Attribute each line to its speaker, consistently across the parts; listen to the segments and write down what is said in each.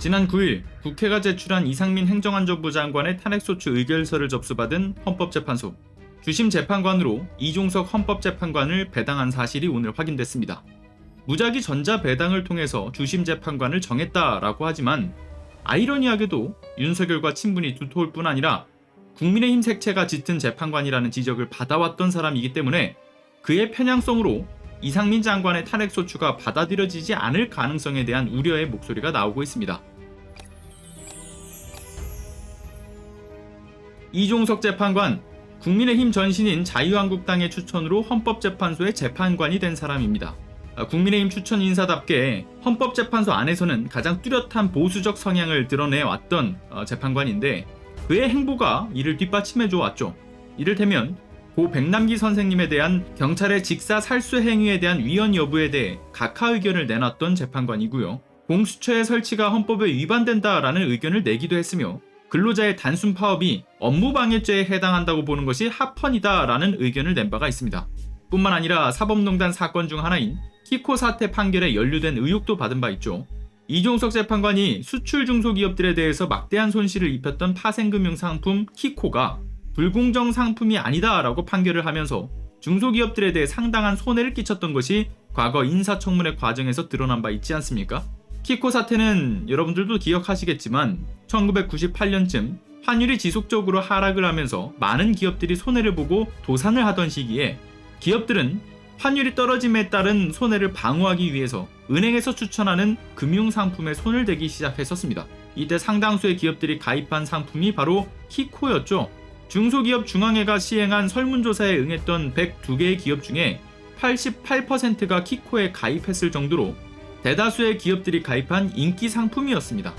Speaker 1: 지난 9일 국회가 제출한 이상민 행정안전부 장관의 탄핵소추 의결서를 접수받은 헌법재판소. 주심 재판관으로 이종석 헌법재판관을 배당한 사실이 오늘 확인됐습니다. 무작위 전자배당을 통해서 주심 재판관을 정했다라고 하지만 아이러니하게도 윤석열과 친분이 두터울 뿐 아니라 국민의힘 색채가 짙은 재판관이라는 지적을 받아왔던 사람이기 때문에 그의 편향성으로 이상민 장관의 탄핵소추가 받아들여지지 않을 가능성에 대한 우려의 목소리가 나오고 있습니다. 이종석 재판관, 국민의힘 전신인 자유한국당의 추천으로 헌법재판소의 재판관이 된 사람입니다. 국민의힘 추천 인사답게 헌법재판소 안에서는 가장 뚜렷한 보수적 성향을 드러내왔던 재판관인데 그의 행보가 이를 뒷받침해줘 왔죠. 이를테면 고 백남기 선생님에 대한 경찰의 직사살수 행위에 대한 위헌 여부에 대해 각하 의견을 내놨던 재판관이고요. 공수처의 설치가 헌법에 위반된다라는 의견을 내기도 했으며 근로자의 단순 파업이 업무방해죄에 해당한다고 보는 것이 합헌이다라는 의견을 낸 바가 있습니다. 뿐만 아니라 사법농단 사건 중 하나인 키코 사태 판결에 연루된 의혹도 받은 바 있죠. 이종석 재판관이 수출 중소기업들에 대해서 막대한 손실을 입혔던 파생금융 상품 키코가 불공정 상품이 아니다라고 판결을 하면서 중소기업들에 대해 상당한 손해를 끼쳤던 것이 과거 인사청문회 과정에서 드러난 바 있지 않습니까? 키코 사태는 여러분들도 기억하시겠지만 1998년쯤 환율이 지속적으로 하락을 하면서 많은 기업들이 손해를 보고 도산을 하던 시기에 기업들은 환율이 떨어짐에 따른 손해를 방어하기 위해서 은행에서 추천하는 금융상품에 손을 대기 시작했었습니다. 이때 상당수의 기업들이 가입한 상품이 바로 키코였죠. 중소기업 중앙회가 시행한 설문조사에 응했던 102개의 기업 중에 88%가 키코에 가입했을 정도로 대다수의 기업들이 가입한 인기 상품이었습니다.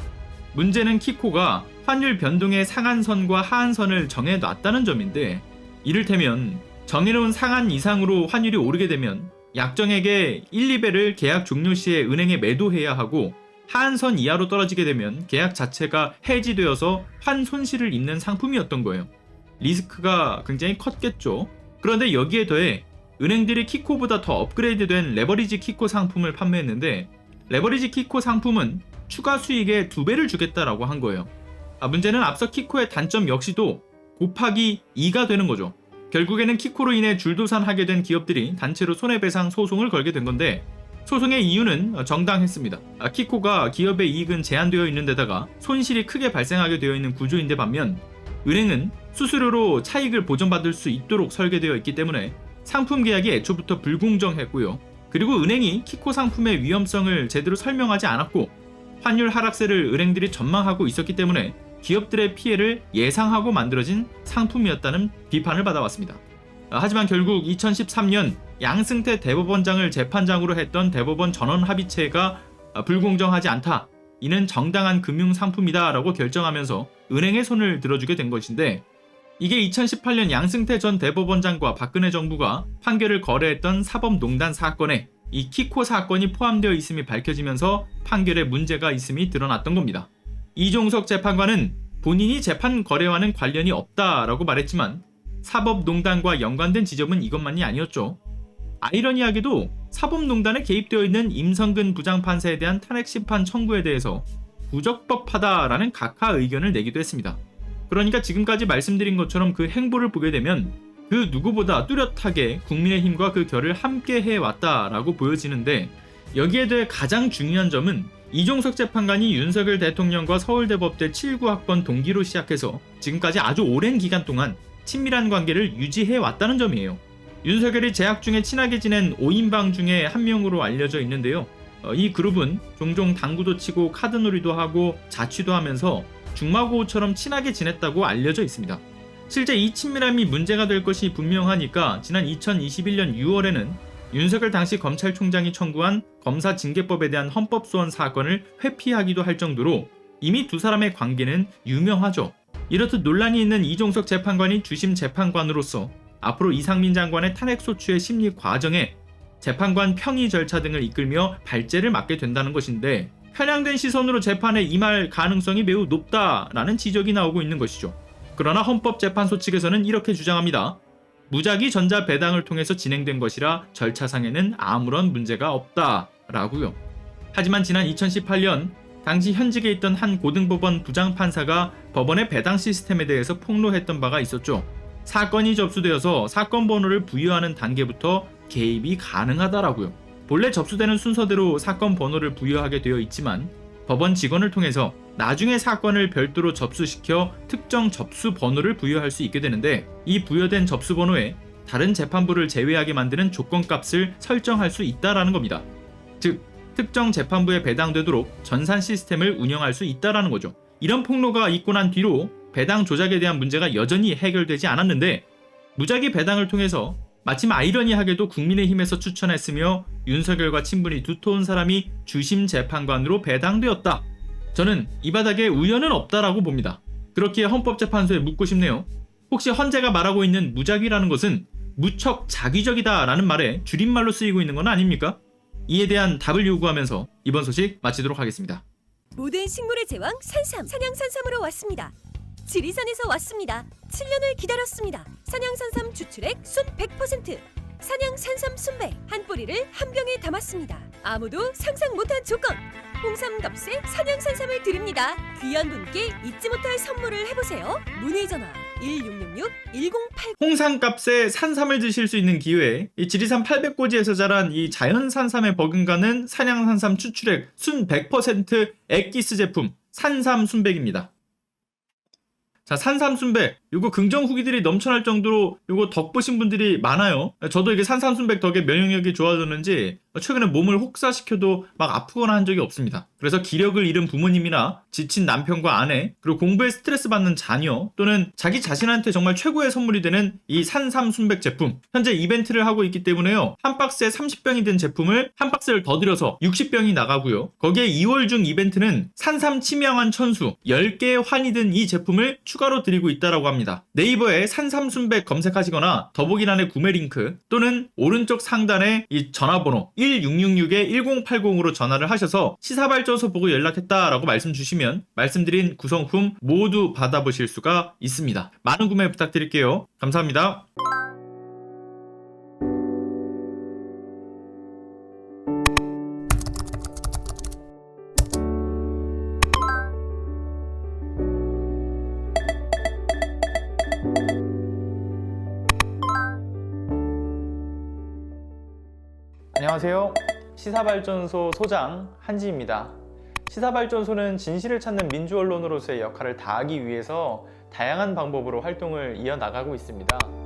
Speaker 1: 문제는 키코가 환율 변동의 상한선과 하한선을 정해놨다는 점인데, 이를테면 정해놓은 상한 이상으로 환율이 오르게 되면 약정액의 1, 2배를 계약 종료 시에 은행에 매도해야 하고, 하한선 이하로 떨어지게 되면 계약 자체가 해지되어서 환 손실을 입는 상품이었던 거예요. 리스크가 굉장히 컸겠죠. 그런데 여기에 더해 은행들이 키코보다 더 업그레이드된 레버리지 키코 상품을 판매했는데, 레버리지 키코 상품은 추가 수익의 2배를 주겠다라고 한 거예요. 문제는 앞서 키코의 단점 역시도 곱하기 2가 되는 거죠. 결국에는 키코로 인해 줄도산하게 된 기업들이 단체로 손해배상 소송을 걸게 된 건데, 소송의 이유는 정당했습니다. 키코가 기업의 이익은 제한되어 있는 데다가 손실이 크게 발생하게 되어 있는 구조인데, 반면 은행은 수수료로 차익을 보전받을 수 있도록 설계되어 있기 때문에 상품 계약이 애초부터 불공정했고요. 그리고 은행이 키코 상품의 위험성을 제대로 설명하지 않았고 환율 하락세를 은행들이 전망하고 있었기 때문에 기업들의 피해를 예상하고 만들어진 상품이었다는 비판을 받아왔습니다. 하지만 결국 2013년 양승태 대법원장을 재판장으로 했던 대법원 전원합의체가 불공정하지 않다, 이는 정당한 금융상품이다 라고 결정하면서 은행의 손을 들어주게 된 것인데, 이게 2018년 양승태 전 대법원장과 박근혜 정부가 판결을 거래했던 사법농단 사건에 이 키코 사건이 포함되어 있음이 밝혀지면서 판결에 문제가 있음이 드러났던 겁니다. 이종석 재판관은 본인이 재판 거래와는 관련이 없다라고 말했지만 사법농단과 연관된 지점은 이것만이 아니었죠. 아이러니하게도 사법농단에 개입되어 있는 임성근 부장판사에 대한 탄핵심판 청구에 대해서 부적법하다라는 각하 의견을 내기도 했습니다. 그러니까 지금까지 말씀드린 것처럼 그 행보를 보게 되면 그 누구보다 뚜렷하게 국민의힘과 그 결을 함께 해왔다라고 보여지는데, 여기에 대해 가장 중요한 점은 이종석 재판관이 윤석열 대통령과 서울대법대 79학번 동기로 시작해서 지금까지 아주 오랜 기간 동안 친밀한 관계를 유지해왔다는 점이에요. 윤석열이 재학 중에 친하게 지낸 5인방 중에 한 명으로 알려져 있는데요. 이 그룹은 종종 당구도 치고 카드놀이도 하고 자취도 하면서 중마고우처럼 친하게 지냈다고 알려져 있습니다. 실제 이 친밀함이 문제가 될 것이 분명하니까 지난 2021년 6월에는 윤석열 당시 검찰총장이 청구한 검사징계법에 대한 헌법소원 사건을 회피하기도 할 정도로 이미 두 사람의 관계는 유명하죠. 이렇듯 논란이 있는 이종석 재판관이 주심 재판관으로서 앞으로 이상민 장관의 탄핵소추의 심리 과정에 재판관 평의 절차 등을 이끌며 발제를 맡게 된다는 것인데, 편향된 시선으로 재판에 임할 가능성이 매우 높다라는 지적이 나오고 있는 것이죠. 그러나 헌법재판소 측에서는 이렇게 주장합니다. 무작위 전자배당을 통해서 진행된 것이라 절차상에는 아무런 문제가 없다라고요. 하지만 지난 2018년 당시 현직에 있던 한 고등법원 부장판사가 법원의 배당 시스템에 대해서 폭로했던 바가 있었죠. 사건이 접수되어서 사건 번호를 부여하는 단계부터 개입이 가능하다라고요. 본래 접수되는 순서대로 사건 번호를 부여하게 되어 있지만 법원 직원을 통해서 나중에 사건을 별도로 접수시켜 특정 접수 번호를 부여할 수 있게 되는데, 이 부여된 접수 번호에 다른 재판부를 제외하게 만드는 조건값을 설정할 수 있다라는 겁니다. 즉, 특정 재판부에 배당되도록 전산 시스템을 운영할 수 있다라는 거죠. 이런 폭로가 있고 난 뒤로 배당 조작에 대한 문제가 여전히 해결되지 않았는데, 무작위 배당을 통해서 마침 아이러니하게도 국민의힘에서 추천했으며 윤석열과 친분이 두터운 사람이 주심 재판관으로 배당되었다. 저는 이 바닥에 우연은 없다라고 봅니다. 그렇기에 헌법재판소에 묻고 싶네요. 혹시 헌재가 말하고 있는 무작위라는 것은 무척 자기적이다라는 말에 줄임말로 쓰이고 있는 건 아닙니까? 이에 대한 답을 요구하면서 이번 소식 마치도록 하겠습니다.
Speaker 2: 모든 식물의 제왕 산삼, 산양산삼으로 왔습니다. 지리산에서 왔습니다. 7년을 기다렸습니다. 산양산삼 추출액 순 100%, 산양산삼 순백 한 뿌리를 한 병에 담았습니다. 아무도 상상 못한 조건, 홍삼값에 산양산삼을 드립니다. 귀한 분께 잊지 못할 선물을 해보세요. 문의 전화 1666-1080.
Speaker 1: 홍삼값에 산삼을 드실 수 있는 기회에 이 지리산 800고지에서 자란 이 자연 산삼에 버금가는 산양산삼 추출액 순 100% 액기스 제품 산삼 순백입니다. 자, 산삼 순백, 요거 긍정 후기들이 넘쳐날 정도로 요거 덕보신 분들이 많아요. 저도 이게 산삼 순백 덕에 면역력이 좋아졌는지 최근에 몸을 혹사시켜도 막 아프거나 한 적이 없습니다. 그래서 기력을 잃은 부모님이나 지친 남편과 아내, 그리고 공부에 스트레스 받는 자녀, 또는 자기 자신한테 정말 최고의 선물이 되는 이 산삼 순백 제품, 현재 이벤트를 하고 있기 때문에요, 한 박스에 30병이 든 제품을 한 박스를 더 들여서 60병이 나가고요, 거기에 2월 중 이벤트는 산삼 치명한 천수 10개의 환이 든 이 제품을 추가로 드리고 있다라고 합니다. 네이버에 산삼 순백 검색하시거나 더보기란의 구매 링크, 또는 오른쪽 상단에 이 전화번호 1666-1080으로 전화를 하셔서 시사발전소 보고 연락했다라고 말씀 주시면 말씀드린 구성품 모두 받아보실 수가 있습니다. 많은 구매 부탁드릴게요. 감사합니다. 안녕하세요. 시사발전소 소장 한지입니다. 시사발전소는 진실을 찾는 민주언론으로서의 역할을 다하기 위해서 다양한 방법으로 활동을 이어나가고 있습니다.